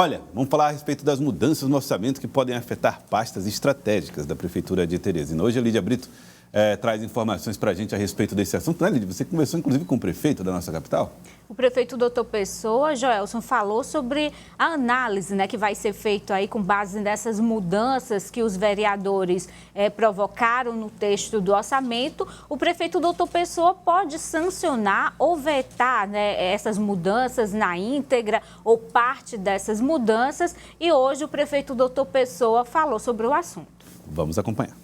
Olha, vamos falar a respeito das mudanças no orçamento que podem afetar pastas estratégicas da Prefeitura de Teresina. Hoje a Lídia Brito traz informações para a gente a respeito desse assunto. Né, Lídia? Você conversou, inclusive, com o prefeito da nossa capital? O prefeito Dr. Pessoa, Joelson, falou sobre a análise, né, que vai ser feita aí com base nessas mudanças que os vereadores provocaram no texto do orçamento. O prefeito Dr. Pessoa pode sancionar ou vetar, né, essas mudanças na íntegra ou parte dessas mudanças. E hoje o prefeito Dr. Pessoa falou sobre o assunto. Vamos acompanhar.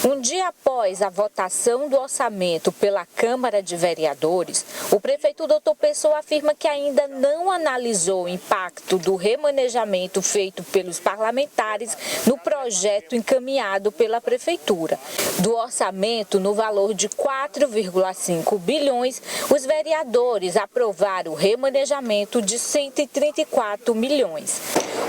Um dia após a votação do orçamento pela Câmara de Vereadores, o prefeito Dr. Pessoa afirma que ainda não analisou o impacto do remanejamento feito pelos parlamentares no projeto encaminhado pela Prefeitura. Do orçamento, no valor de 4,5 bilhões, os vereadores aprovaram o remanejamento de 134 milhões.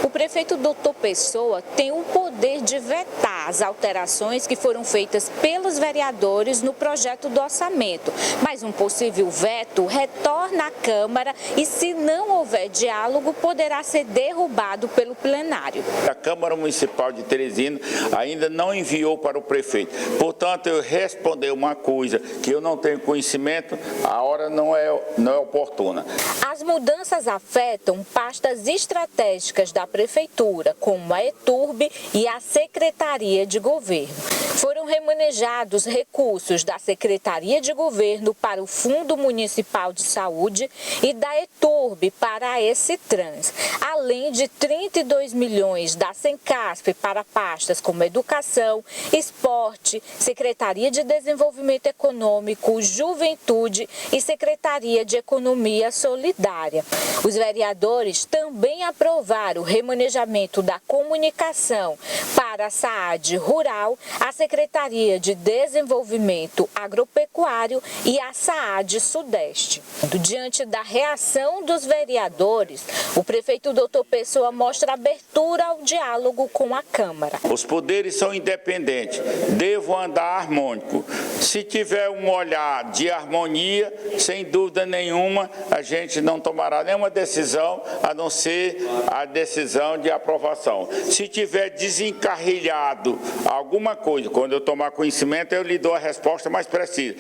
O prefeito Dr. Pessoa tem o poder de vetar as alterações que foram feitas pelos vereadores no projeto do orçamento, mas um possível veto retorna à Câmara e, se não houver diálogo, poderá ser derrubado pelo plenário. A Câmara Municipal de Teresina ainda não enviou para o prefeito. Portanto, eu responder uma coisa que eu não tenho conhecimento, a hora não é oportuna. As mudanças afetam pastas estratégicas da Prefeitura, como a ETURB e a Secretaria de Governo. Foram remanejados recursos da Secretaria de Governo para o Fundo Municipal de Saúde e da ETURB para a ECTrans, além de 32 milhões da Sencasp para pastas como Educação, Esporte, Secretaria de Desenvolvimento Econômico, Juventude e Secretaria de Economia Solidária. Os vereadores também aprovaram o remanejamento da comunicação para a SAAD Rural, a Secretaria de Desenvolvimento Agropecuário e a SAAD Sudeste. Diante da reação dos vereadores, o prefeito Dr. Pessoa mostra abertura ao diálogo com a Câmara. Os poderes são independentes, devam andar harmônico. Se tiver um olhar de harmonia, sem dúvida nenhuma, a gente não tomará nenhuma decisão, a não ser a decisão de aprovação. Se tiver desencarrilhado alguma coisa, quando eu tomar conhecimento, eu lhe dou a resposta mais precisa.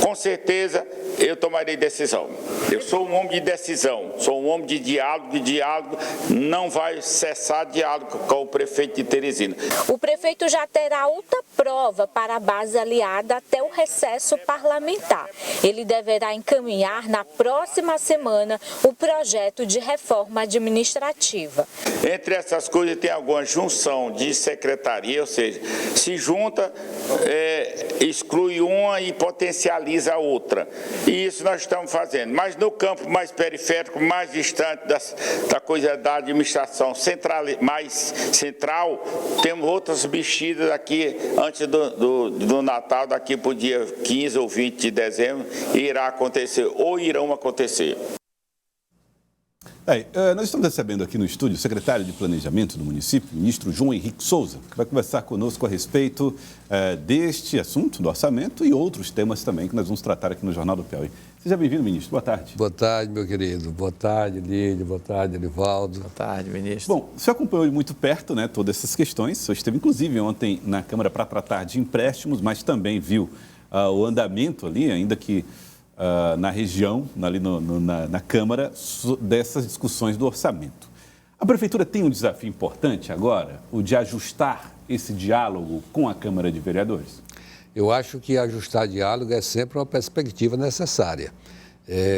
Com certeza, eu tomarei decisão. Eu sou um homem de decisão, sou um homem de diálogo, não vai cessar diálogo com o prefeito de Teresina. O prefeito já terá outra prova para a base aliada até o recesso parlamentar. Ele deverá encaminhar na próxima semana o projeto de reforma administrativa. Entre essas coisas tem alguma junção de secretaria, ou seja, se junta, exclui uma e potencializa a outra. E isso nós estamos fazendo. Mas no campo mais periférico, mais distante da coisa da administração mais central, temos outras mexidas aqui antes do Natal, daqui para o dia 15 ou 20 de dezembro, irá acontecer ou irão acontecer. Nós estamos recebendo aqui no estúdio o secretário de Planejamento do município, o ministro João Henrique Souza, que vai conversar conosco a respeito deste assunto, do orçamento e outros temas também que nós vamos tratar aqui no Jornal do Piauí. Seja bem-vindo, ministro. Boa tarde. Boa tarde, meu querido. Boa tarde, Lídia. Boa tarde, Arivaldo. Boa tarde, ministro. Bom, o senhor acompanhou muito perto, né, todas essas questões. O senhor esteve, inclusive, ontem na Câmara para tratar de empréstimos, mas também viu o andamento ali, ainda que na região, ali na Câmara, dessas discussões do orçamento. A Prefeitura tem um desafio importante agora, o de ajustar esse diálogo com a Câmara de Vereadores? Eu acho que ajustar diálogo é sempre uma perspectiva necessária.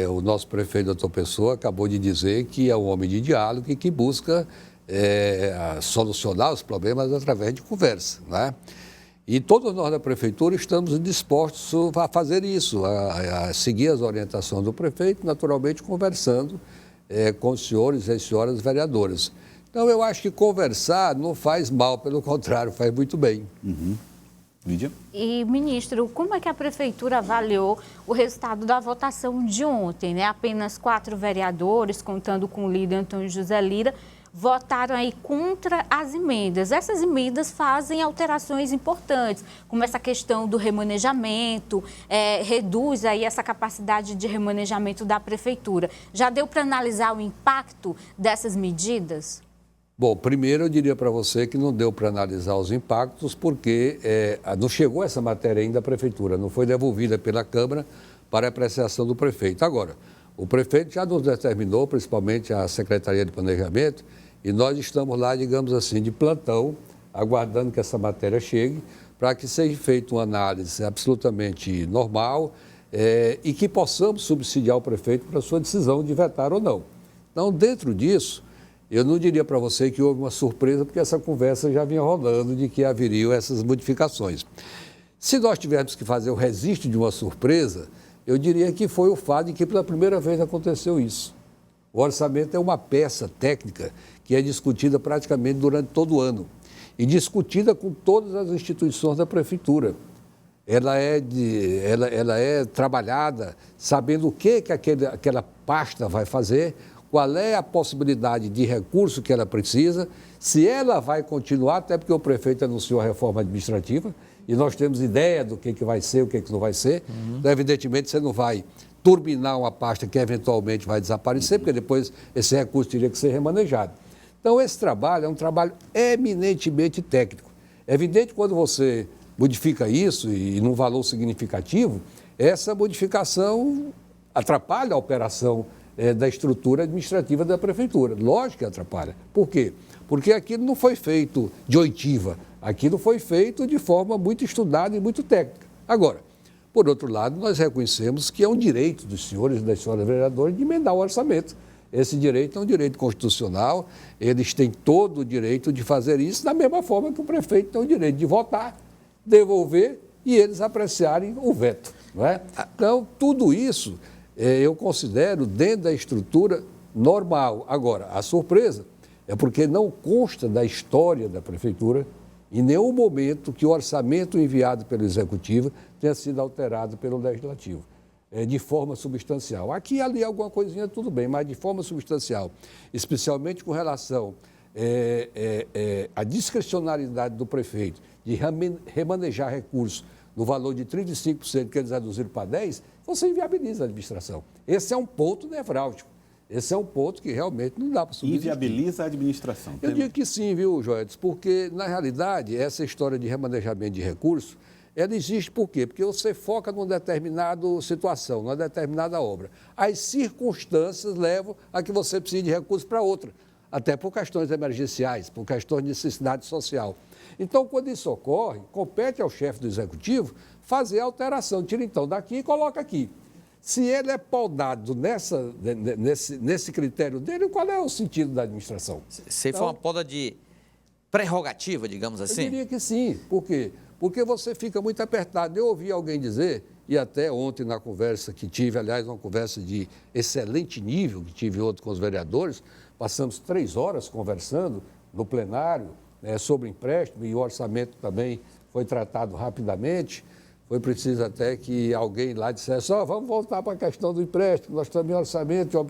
O nosso prefeito, Dr. Pessoa, acabou de dizer que é um homem de diálogo e que busca solucionar os problemas através de conversa, né? E todos nós da Prefeitura estamos dispostos a fazer isso, a seguir as orientações do prefeito, naturalmente conversando com os senhores e as senhoras vereadoras. Então, eu acho que conversar não faz mal, pelo contrário, faz muito bem. Uhum. Lídia? E, ministro, como é que a Prefeitura avaliou o resultado da votação de ontem, né? Apenas 4 vereadores, contando com o líder Antônio José Lira, votaram aí contra as emendas. Essas emendas fazem alterações importantes, como essa questão do remanejamento, reduz aí essa capacidade de remanejamento da prefeitura. Já deu para analisar o impacto dessas medidas? Bom, primeiro eu diria para você que não deu para analisar os impactos porque não chegou essa matéria ainda à prefeitura, não foi devolvida pela Câmara para apreciação do prefeito. Agora, o prefeito já nos determinou, principalmente a Secretaria de Planejamento, e nós estamos lá, digamos assim, de plantão, aguardando que essa matéria chegue, para que seja feita uma análise absolutamente normal e que possamos subsidiar o prefeito para a sua decisão de vetar ou não. Então, dentro disso, eu não diria para você que houve uma surpresa, porque essa conversa já vinha rolando de que haveriam essas modificações. Se nós tivermos que fazer o registro de uma surpresa, eu diria que foi o fato de que pela primeira vez aconteceu isso. O orçamento é uma peça técnica que é discutida praticamente durante todo o ano e discutida com todas as instituições da prefeitura. Ela é trabalhada sabendo o que aquela pasta vai fazer, qual é a possibilidade de recurso que ela precisa, se ela vai continuar, até porque o prefeito anunciou a reforma administrativa e nós temos ideia do que vai ser, o que não vai ser. Então, evidentemente, você não vai turbinar uma pasta que eventualmente vai desaparecer, porque depois esse recurso teria que ser remanejado. Então, esse trabalho é um trabalho eminentemente técnico. É evidente que quando você modifica isso e num valor significativo, essa modificação atrapalha a operação da estrutura administrativa da prefeitura. Lógico que atrapalha. Por quê? Porque aquilo não foi feito de oitiva, aquilo foi feito de forma muito estudada e muito técnica. Agora, por outro lado, nós reconhecemos que é um direito dos senhores e das senhoras vereadoras de emendar o orçamento. Esse direito é um direito constitucional, eles têm todo o direito de fazer isso, da mesma forma que o prefeito tem o direito de votar, devolver e eles apreciarem o veto. Não é? Então, tudo isso eu considero dentro da estrutura normal. Agora, a surpresa é porque não consta da história da prefeitura em nenhum momento que o orçamento enviado pelo Executivo tenha sido alterado pelo Legislativo, de forma substancial. Aqui e ali alguma coisinha tudo bem, mas de forma substancial, especialmente com relação à discricionariedade do prefeito de remanejar recursos no valor de 35% que eles reduziram para 10%, você inviabiliza a administração. Esse é um ponto nevrálgico. Esse é um ponto que realmente não dá para subsistir. Inviabiliza a administração. Eu digo que sim, viu, Joedes? Porque, na realidade, essa história de remanejamento de recursos, ela existe por quê? Porque você foca numa determinada situação, numa determinada obra. As circunstâncias levam a que você precise de recursos para outra, até por questões emergenciais, por questões de necessidade social. Então, quando isso ocorre, compete ao chefe do Executivo fazer a alteração. Tira então daqui e coloca aqui. Se ele é pautado nesse critério dele, qual é o sentido da administração? Se for uma poda de prerrogativa, digamos assim? Eu diria que sim. Por quê? Porque você fica muito apertado. Eu ouvi alguém dizer, e até ontem na conversa que tive, aliás, uma conversa de excelente nível que tive ontem com os vereadores, passamos 3 horas conversando no plenário sobre empréstimo e o orçamento também foi tratado rapidamente. Foi preciso até que alguém lá dissesse, vamos voltar para a questão do empréstimo, nós estamos em orçamento, o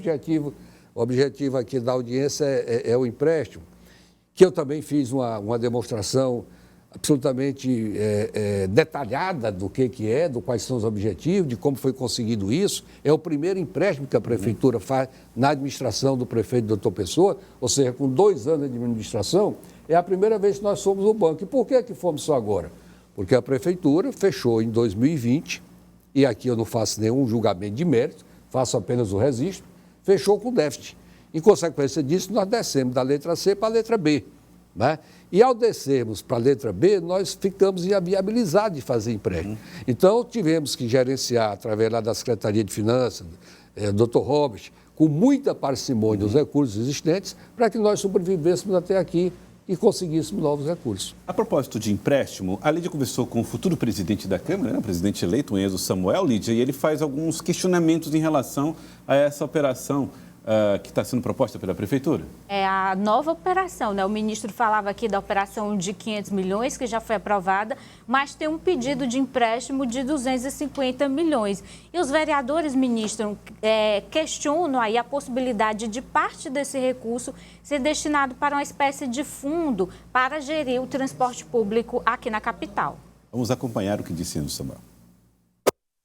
objetivo aqui da audiência é o empréstimo, que eu também fiz uma demonstração absolutamente detalhada do que é, do quais são os objetivos, de como foi conseguido isso. É o primeiro empréstimo que a Prefeitura faz na administração do prefeito Dr. Pessoa, ou seja, com 2 anos de administração, é a primeira vez que nós somos o banco. E por que fomos só agora? Porque a Prefeitura fechou em 2020, e aqui eu não faço nenhum julgamento de mérito, faço apenas o registro, fechou com déficit. Em consequência disso, nós descemos da letra C para a letra B. Né? E ao descermos para a letra B, nós ficamos inviabilizados de fazer empréstimo. Então, tivemos que gerenciar, através lá da Secretaria de Finanças, Dr. Robert, com muita parcimônia os recursos existentes, para que nós sobrevivêssemos até aqui e conseguíssemos novos recursos. A propósito de empréstimo, a Lídia conversou com o futuro presidente da Câmara, o presidente eleito, o Enzo Samuel, Lídia, e ele faz alguns questionamentos em relação a essa operação que está sendo proposta pela Prefeitura? É a nova operação, né? O ministro falava aqui da operação de 500 milhões, que já foi aprovada, mas tem um pedido de empréstimo de 250 milhões. E os vereadores, ministro, questionam aí a possibilidade de parte desse recurso ser destinado para uma espécie de fundo para gerir o transporte público aqui na capital. Vamos acompanhar o que disse o Samuel.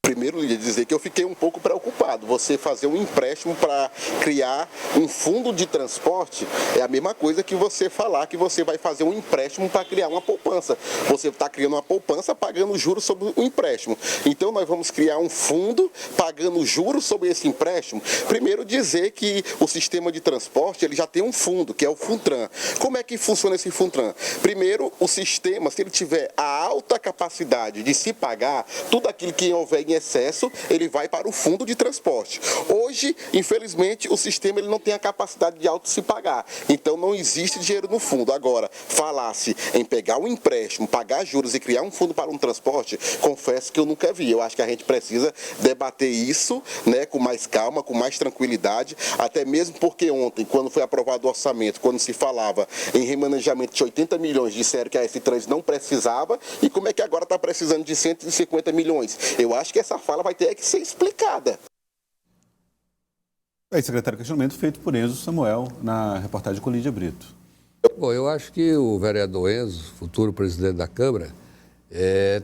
Primeiro, eu ia dizer que eu fiquei um pouco preocupado. Você fazer um empréstimo para criar um fundo de transporte é a mesma coisa que você falar que você vai fazer um empréstimo para criar uma poupança. Você está criando uma poupança pagando juros sobre o empréstimo. Então, nós vamos criar um fundo pagando juros sobre esse empréstimo. Primeiro, dizer que o sistema de transporte ele já tem um fundo, que é o Funtran. Como é que funciona esse Funtran? Primeiro, o sistema, se ele tiver a alta capacidade de se pagar, tudo aquilo que houver em excesso, ele vai para o fundo de transporte. Hoje, infelizmente, o sistema ele não tem a capacidade de auto se pagar. Então, não existe dinheiro no fundo. Agora, falasse em pegar um empréstimo, pagar juros e criar um fundo para um transporte, confesso que eu nunca vi. Eu acho que a gente precisa debater isso, né, com mais calma, com mais tranquilidade, até mesmo porque ontem, quando foi aprovado o orçamento, quando se falava em remanejamento de 80 milhões, disseram que a S3 não precisava, e como é que agora está precisando de 150 milhões? Eu acho que essa fala vai ter que ser explicada. Aí, secretário, questionamento feito por Enzo Samuel na reportagem com Lídia Brito. Bom, eu acho que o vereador Enzo, futuro presidente da Câmara,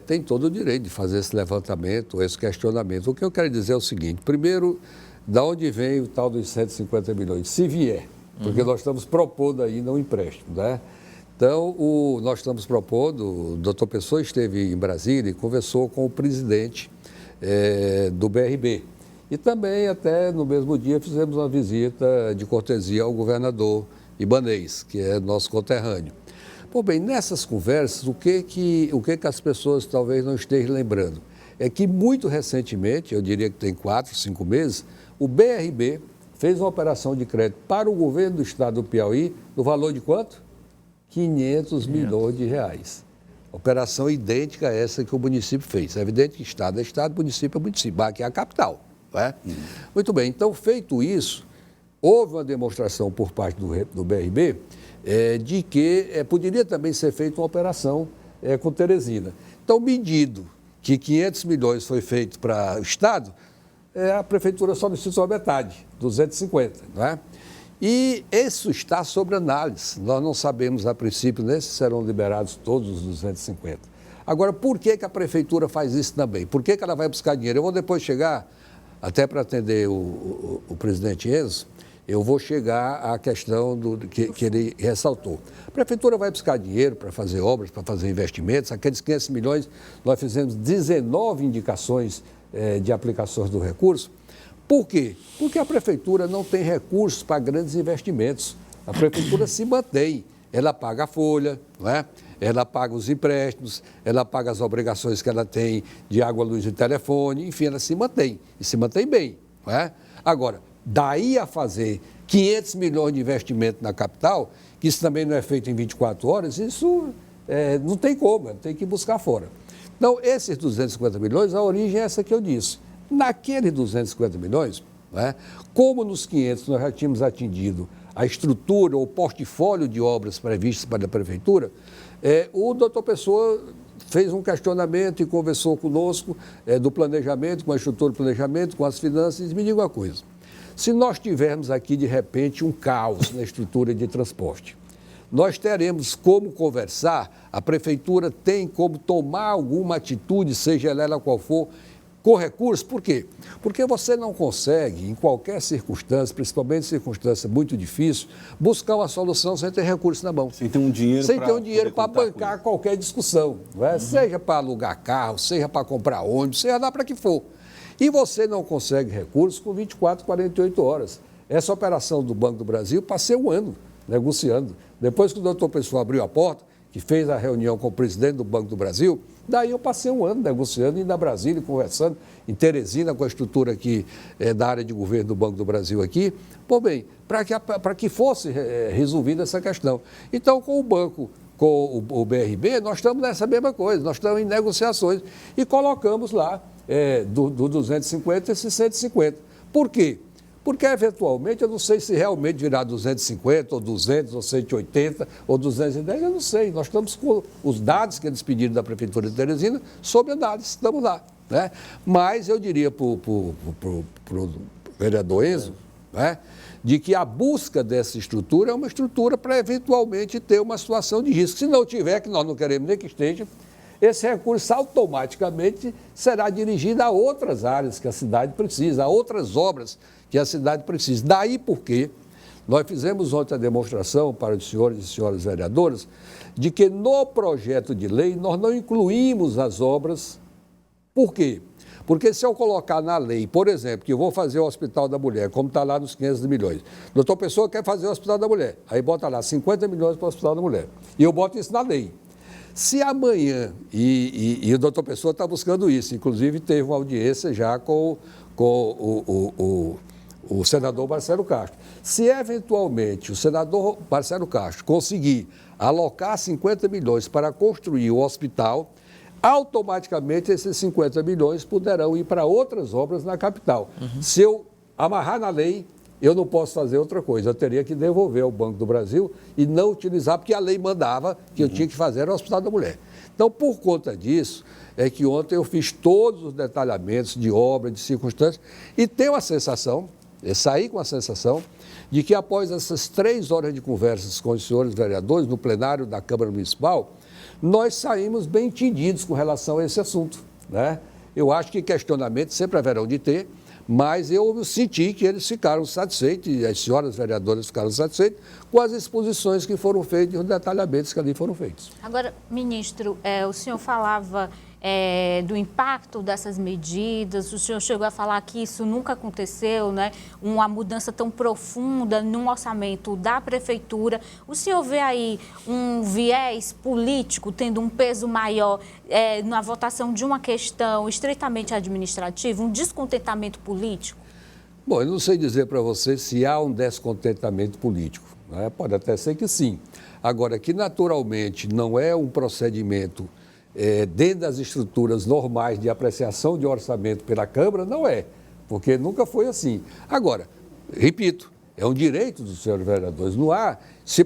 tem todo o direito de fazer esse levantamento, esse questionamento. O que eu quero dizer é o seguinte: primeiro, da onde vem o tal dos 150 milhões? Se vier, porque nós estamos propondo ainda um empréstimo, né? Então, nós estamos propondo, o doutor Pessoa esteve em Brasília e conversou com o presidente do BRB. E também, até no mesmo dia, fizemos uma visita de cortesia ao governador Ibanez, que é nosso conterrâneo. Bom, bem, nessas conversas, o que as pessoas talvez não estejam lembrando é que muito recentemente, eu diria que tem 4, 5 meses, o BRB fez uma operação de crédito para o governo do estado do Piauí, no valor de quanto? 500 milhões de reais. Operação idêntica a essa que o município fez. É evidente que estado é estado, município é município, aqui é a capital. Não é? Muito bem, então, feito isso, houve uma demonstração por parte do BRB de que poderia também ser feita uma operação com Teresina. Então, medido que 500 milhões foi feito para o estado, a prefeitura só necessita metade, 250, não é? E isso está sob análise. Nós não sabemos, a princípio, nem se serão liberados todos os 250. Agora, por que a prefeitura faz isso também? Por que ela vai buscar dinheiro? Eu vou depois chegar, até para atender o presidente Enzo, eu vou chegar à questão que ele ressaltou. A prefeitura vai buscar dinheiro para fazer obras, para fazer investimentos. Aqueles 500 milhões, nós fizemos 19 indicações de aplicações do recurso. Por quê? Porque a prefeitura não tem recursos para grandes investimentos. A prefeitura se mantém, ela paga a folha, não é? Ela paga os empréstimos, ela paga as obrigações que ela tem de água, luz e telefone, enfim, ela se mantém, e se mantém bem, não é? Agora, daí a fazer 500 milhões de investimento na capital, que isso também não é feito em 24 horas, isso não tem como, tem que buscar fora. Então, esses 250 milhões, a origem é essa que eu disse. Naqueles 250 milhões, né, como nos 500 nós já tínhamos atingido a estrutura ou portfólio de obras previstas para a prefeitura, o doutor Pessoa fez um questionamento e conversou conosco do planejamento, com a estrutura do planejamento, com as finanças. E me diga uma coisa: se nós tivermos aqui, de repente, um caos na estrutura de transporte, nós teremos como conversar, a prefeitura tem como tomar alguma atitude, seja ela qual for, com recursos. Por quê? Porque você não consegue, em qualquer circunstância, principalmente circunstância muito difícil, buscar uma solução sem ter recursos na mão. Sem ter um dinheiro para bancar qualquer discussão, não é? Seja para alugar carro, seja para comprar ônibus, seja lá para que for. E você não consegue recursos com 24, 48 horas. Essa operação do Banco do Brasil, passei um ano negociando. Depois que o doutor Pessoa abriu a porta, que fez a reunião com o presidente do Banco do Brasil, daí eu passei um ano negociando, indo a Brasília, conversando, em Teresina, com a estrutura aqui da área de governo do Banco do Brasil aqui, para que fosse resolvida essa questão. Então, com o banco, com o BRB, nós estamos nessa mesma coisa, nós estamos em negociações e colocamos lá do 250 esses 150. Por quê? Porque, eventualmente, eu não sei se realmente virá 250, ou 200, ou 180, ou 210, eu não sei. Nós estamos com os dados que eles pediram da Prefeitura de Teresina sob análise, estamos lá. Né? Mas eu diria para o vereador Enzo, né, de que a busca dessa estrutura é uma estrutura para, eventualmente, ter uma situação de risco. Se não tiver, que nós não queremos nem que esteja, esse recurso automaticamente será dirigido a outras áreas que a cidade precisa, a outras obras que a cidade precisa. Daí porque nós fizemos ontem a demonstração para os senhores e senhoras vereadores de que no projeto de lei nós não incluímos as obras. Por quê? Porque se eu colocar na lei, por exemplo, que eu vou fazer o Hospital da Mulher, como está lá nos 500 milhões, doutor Pessoa quer fazer o Hospital da Mulher, aí bota lá 50 milhões para o Hospital da Mulher, e eu boto isso na lei. Se amanhã, e o doutor Pessoa está buscando isso, inclusive teve uma audiência já com o senador Marcelo Castro. Se eventualmente o senador Marcelo Castro conseguir alocar 50 milhões para construir o hospital, automaticamente esses 50 milhões poderão ir para outras obras na capital. Se eu amarrar na lei, eu não posso fazer outra coisa. Eu teria que devolver ao Banco do Brasil e não utilizar, porque a lei mandava que eu tinha que fazer o Hospital da Mulher. Então, por conta disso, é que ontem eu fiz todos os detalhamentos de obra, de circunstâncias, e tenho a sensação, eu saí com a sensação, de que após essas 3 horas de conversas com os senhores vereadores no plenário da Câmara Municipal, nós saímos bem entendidos com relação a esse assunto. Né? Eu acho que questionamentos sempre haverão de ter, mas eu senti que eles ficaram satisfeitos, e as senhoras vereadoras ficaram satisfeitas com as exposições que foram feitas e os detalhamentos que ali foram feitos. Agora, ministro, o senhor falava do impacto dessas medidas, o senhor chegou a falar que isso nunca aconteceu, né? Uma mudança tão profunda num orçamento da prefeitura. O senhor vê aí um viés político tendo um peso maior na votação de uma questão estritamente administrativa, um descontentamento político? Bom, eu não sei dizer para você se há um descontentamento político, né? Pode até ser que sim. Agora, que naturalmente não é um procedimento dentro das estruturas normais de apreciação de orçamento pela Câmara, não é, porque nunca foi assim. Agora, repito, é um direito dos senhores vereadores, não há,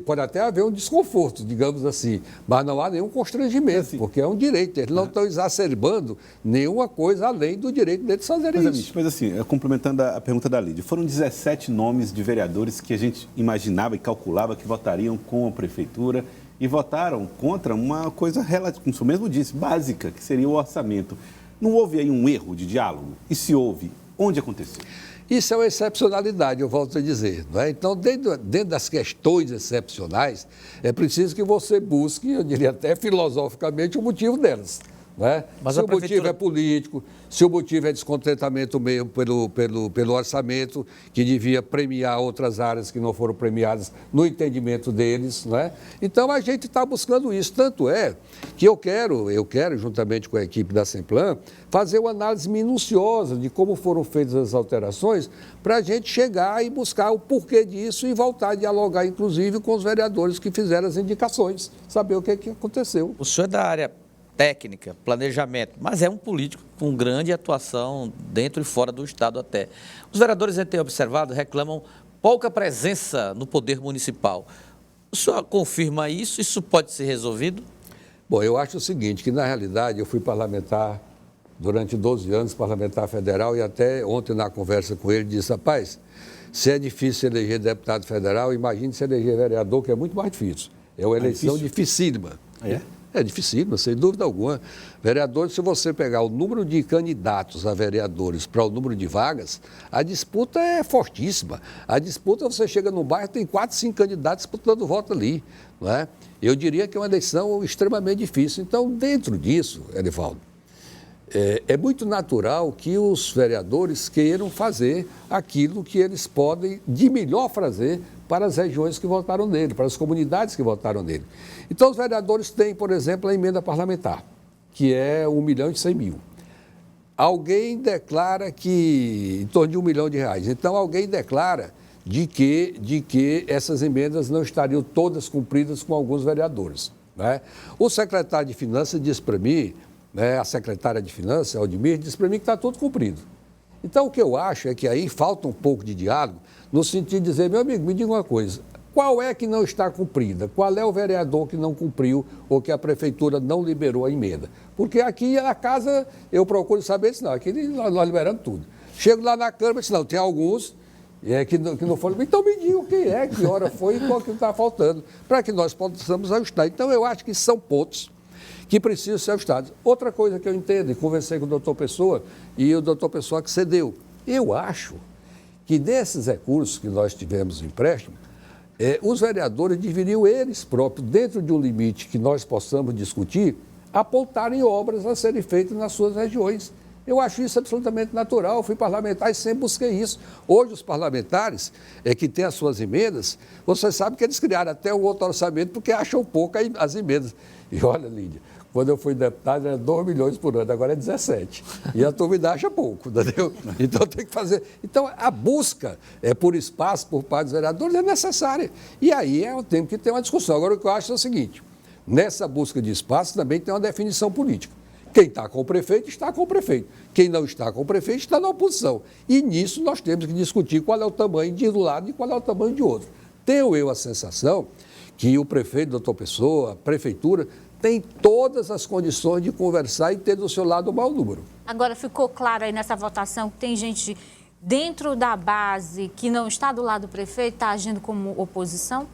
pode até haver um desconforto, digamos assim, mas não há nenhum constrangimento, porque é um direito, eles não estão exacerbando nenhuma coisa além do direito deles fazerem isso. Mas assim, complementando a pergunta da Lídia, foram 17 nomes de vereadores que a gente imaginava e calculava que votariam com a prefeitura, e votaram contra uma coisa, como o mesmo disse, básica, que seria o orçamento. Não houve aí um erro de diálogo? E se houve, onde aconteceu? Isso é uma excepcionalidade, eu volto a dizer. Não é? Então, dentro das questões excepcionais, é preciso que você busque, eu diria até filosoficamente, o motivo delas. Não é? Mas se o motivo é político, se o motivo é descontentamento mesmo pelo orçamento, que devia premiar outras áreas que não foram premiadas no entendimento deles. Não é? Então, a gente está buscando isso. Tanto é que eu quero, juntamente com a equipe da Semplan, fazer uma análise minuciosa de como foram feitas as alterações para a gente chegar e buscar o porquê disso e voltar a dialogar, inclusive, com os vereadores que fizeram as indicações, saber o que aconteceu. O senhor é da área técnica, planejamento, mas é um político com grande atuação dentro e fora do Estado até. Os vereadores, a gente tem observado, reclamam pouca presença no poder municipal. O senhor confirma isso? Isso pode ser resolvido? Bom, eu acho o seguinte, que na realidade eu fui parlamentar durante 12 anos, parlamentar federal, e até ontem na conversa com ele disse, rapaz, se é difícil eleger deputado federal, imagine se eleger vereador, que é muito mais difícil. É uma eleição dificílima. É? É dificílimo, sem dúvida alguma. Vereadores, se você pegar o número de candidatos a vereadores para o número de vagas, a disputa é fortíssima. A disputa, você chega no bairro, tem 4, 5 candidatos disputando voto ali. Não é? Eu diria que é uma eleição extremamente difícil. Então, dentro disso, Edivaldo, é muito natural que os vereadores queiram fazer aquilo que eles podem de melhor fazer para as regiões que votaram nele, para as comunidades que votaram nele. Então, os vereadores têm, por exemplo, a emenda parlamentar, que é 1.100.000. Alguém declara que, em torno de R$1 milhão. Então, alguém declara de que essas emendas não estariam todas cumpridas com alguns vereadores. Né? O secretário de Finanças disse para mim, a secretária de Finanças, Aldemir, disse para mim que está tudo cumprido. Então, o que eu acho é que aí falta um pouco de diálogo, no sentido de dizer, meu amigo, me diga uma coisa, qual é que não está cumprida? Qual é o vereador que não cumpriu ou que a prefeitura não liberou a emenda? Porque aqui na casa eu procuro saber, não, aqui nós liberamos tudo. Chego lá na Câmara e disse, não, tem alguns que não foram. Então me digam quem é, que hora foi e qual que está faltando, para que nós possamos ajustar. Então eu acho que são pontos que precisam ser ajustados. Outra coisa que eu entendo, e conversei com o doutor Pessoa, e o doutor Pessoa que cedeu. Eu acho que desses recursos que nós tivemos em empréstimo, os vereadores deveriam eles próprios, dentro de um limite que nós possamos discutir, apontarem obras a serem feitas nas suas regiões. Eu acho isso absolutamente natural, eu fui parlamentar e sempre busquei isso. Hoje os parlamentares que têm as suas emendas, você sabe que eles criaram até um outro orçamento porque acham pouco as emendas. E olha, Lídia, quando eu fui deputado era 2 milhões por ano, agora é 17. E a turma ainda acha pouco, entendeu? Então tem que fazer. Então a busca por espaço por parte dos vereadores é necessária. E aí eu tenho que ter uma discussão. Agora o que eu acho é o seguinte, nessa busca de espaço também tem uma definição política. Quem está com o prefeito, está com o prefeito. Quem não está com o prefeito, está na oposição. E nisso nós temos que discutir qual é o tamanho de um lado e qual é o tamanho de outro. Tenho eu a sensação que o prefeito, doutor Pessoa, a prefeitura, tem todas as condições de conversar e ter do seu lado o maior número. Agora, ficou claro aí nessa votação que tem gente dentro da base que não está do lado do prefeito, está agindo como oposição?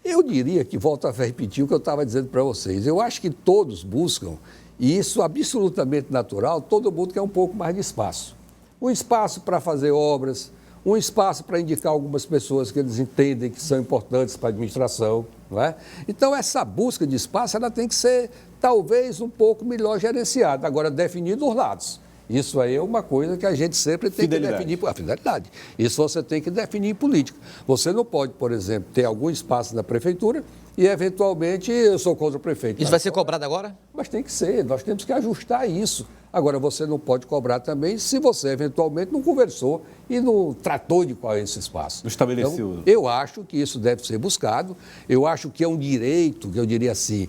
Eu diria que, volto a repetir o que eu estava dizendo para vocês, eu acho que todos buscam, e isso é absolutamente natural, todo mundo quer um pouco mais de espaço. Um espaço para fazer obras, um espaço para indicar algumas pessoas que eles entendem que são importantes para a administração, não é? Então, essa busca de espaço, ela tem que ser, talvez, um pouco melhor gerenciada. Agora, definido os lados. Isso aí é uma coisa que a gente sempre tem que definir. A fidelidade. Isso você tem que definir em política. Você não pode, por exemplo, ter algum espaço na prefeitura e, eventualmente, eu sou contra o prefeito. Isso vai ser cobrado agora? Mas tem que ser, nós temos que ajustar isso. Agora, você não pode cobrar também se você, eventualmente, não conversou e não tratou de qual é esse espaço. Não estabeleceu. Então, eu acho que isso deve ser buscado. Eu acho que é um direito, que eu diria assim,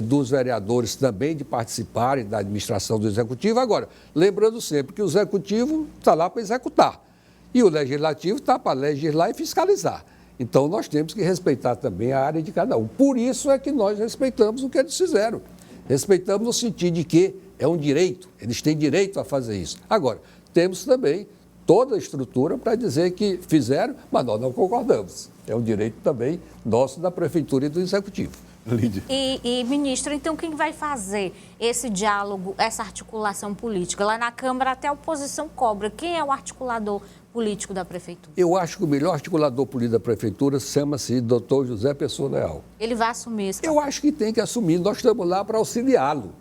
dos vereadores também de participarem da administração do Executivo. Agora, lembrando sempre que o Executivo está lá para executar e o Legislativo está para legislar e fiscalizar. Então, nós temos que respeitar também a área de cada um. Por isso é que nós respeitamos o que eles fizeram. Respeitamos no sentido de que é um direito, eles têm direito a fazer isso. Agora, temos também toda a estrutura para dizer que fizeram, mas nós não concordamos. É um direito também nosso da Prefeitura e do Executivo. Lídia. E, ministro, então quem vai fazer esse diálogo, essa articulação política? Lá na Câmara até a oposição cobra. Quem é o articulador político da Prefeitura? Eu acho que o melhor articulador político da Prefeitura chama-se Dr. José Pessoa Leal. Ele vai assumir esse Eu acho que tem que assumir, nós estamos lá para auxiliá-lo.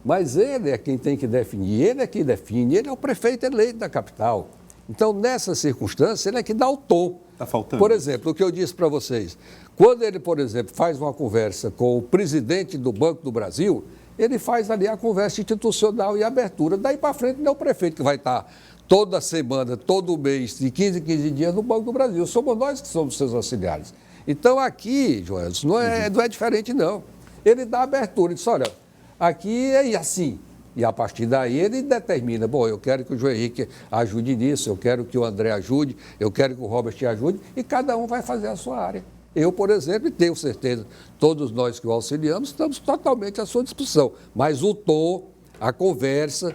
Mas ele é quem tem que definir, ele é quem define, ele é o prefeito eleito da capital. Então, nessa circunstância, ele é que dá o tom. Está faltando. Por exemplo, o que eu disse para vocês, quando ele, por exemplo, faz uma conversa com o presidente do Banco do Brasil, ele faz ali a conversa institucional e abertura. Daí para frente não é o prefeito que vai estar toda semana, todo mês, de 15 em 15 dias no Banco do Brasil. Somos nós que somos seus auxiliares. Então, aqui, Joelson, não é diferente, não. Ele dá abertura, ele diz, olha, aqui é assim. E a partir daí ele determina, bom, eu quero que o João Henrique ajude nisso, eu quero que o André ajude, eu quero que o Robert ajude, e cada um vai fazer a sua área. Eu, por exemplo, tenho certeza, todos nós que o auxiliamos, estamos totalmente à sua disposição. Mas o tom, a conversa,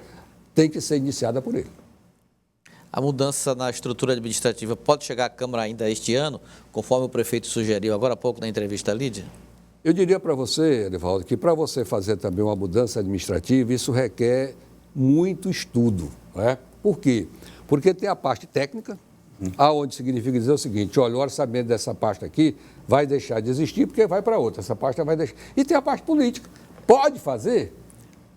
tem que ser iniciada por ele. A mudança na estrutura administrativa pode chegar à Câmara ainda este ano, conforme o prefeito sugeriu agora há pouco na entrevista à Lídia? Eu diria para você, Edivaldo, que para você fazer também uma mudança administrativa, isso requer muito estudo. Não é? Por quê? Porque tem a parte técnica, aonde significa dizer o seguinte, olha, o orçamento dessa pasta aqui vai deixar de existir porque vai para outra, essa pasta vai deixar. E tem a parte política. Pode fazer,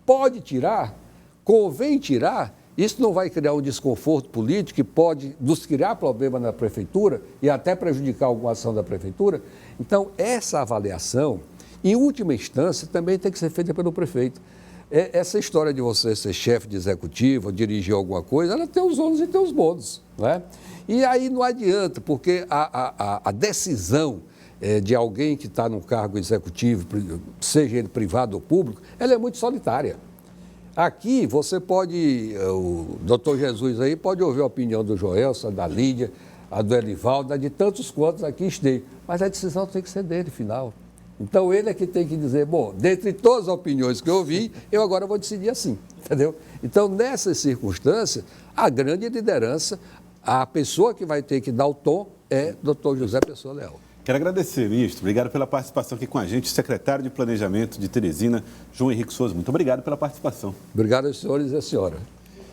pode tirar, convém tirar, isso não vai criar um desconforto político que pode nos criar problema na prefeitura e até prejudicar alguma ação da prefeitura. Então, essa avaliação, em última instância, também tem que ser feita pelo prefeito. Essa história de você ser chefe de executivo, dirigir alguma coisa, ela tem os ônus e tem os bônus, não é? E aí não adianta, porque a decisão de alguém que está num cargo executivo, seja ele privado ou público, ela é muito solitária. Aqui você pode, o doutor Jesus aí pode ouvir a opinião do Joelson, da Lídia, a do Elivaldo, a de tantos quantos aqui estejam, mas a decisão tem que ser dele, final. Então ele é que tem que dizer, bom, dentre todas as opiniões que eu ouvi, eu agora vou decidir assim, entendeu? Então, nessas circunstâncias, a grande liderança, a pessoa que vai ter que dar o tom é Dr. José Pessoa Leal. Quero agradecer, ministro. Obrigado pela participação aqui com a gente. Secretário de Planejamento de Teresina, João Henrique Souza. Muito obrigado pela participação. Obrigado aos senhores e à senhora.